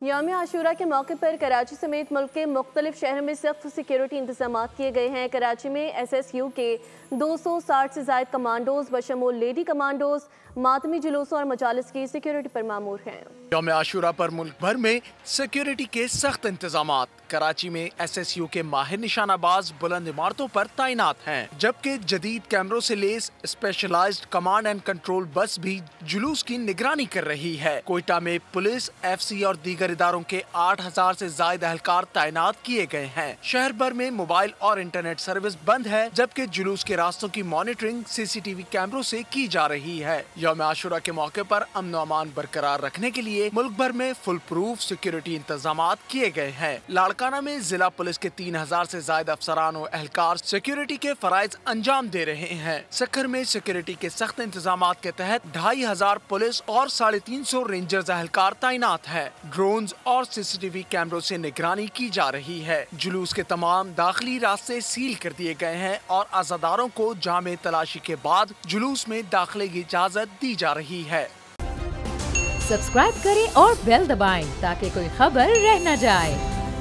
یوم عاشورہ کے موقع پر کراچی سمیت ملک کے مختلف شہروں میں سخت سیکیورٹی انتظامات کیے گئے ہیں۔ کراچی میں ایس ایس یو کے 260 سے زائد کمانڈوز بشمول لیڈی کمانڈوز ماتمی جلوسوں اور مجالس کی سیکیورٹی پر مامور ہیں۔ یوم عاشورہ پر ملک بھر میں سیکیورٹی کے سخت انتظامات۔ کراچی میں ایس ایس یو کے ماہر نشانہ باز بلند عمارتوں پر تعینات ہیں، جبکہ جدید کیمروں سے لیس اسپیشلائزڈ کمانڈ اینڈ کنٹرول بس بھی جلوس کی نگرانی کر رہی ہے۔ کوئٹہ میں پولیس، ایف سی اور دیگر اداروں کے 8000 سے زائد اہلکار تعینات کیے گئے ہیں۔ شہر بھر میں موبائل اور انٹرنیٹ سروس بند ہے، جبکہ جلوس کے راستوں کی مانیٹرنگ سی سی ٹی وی کیمروں سے کی جا رہی ہے۔ یوم عاشورہ کے موقع پر امن و امان برقرار رکھنے کے لیے ملک بھر میں فل پروف سیکیورٹی انتظامات کیے گئے ہیں۔ لاڑکانہ میں ضلع پولیس کے 3000 سے زائد افسران و اہلکار سیکیورٹی کے فرائض انجام دے رہے ہیں۔ سکھر میں سیکیورٹی کے سخت انتظامات کے تحت 2500 پولیس اور 350 رینجرز اہلکار تعینات ہیں۔ ڈرونز اور سی سی ٹی وی کیمروں سے نگرانی کی جا رہی ہے۔ جلوس کے تمام داخلی راستے سیل کر دیے گئے ہیں اور عزاداروں کو جامع تلاشی کے بعد جلوس میں داخلے کی اجازت دی جا رہی ہے۔ سبسکرائب کریں اور بیل دبائیں تاکہ کوئی خبر رہ نہ جائے۔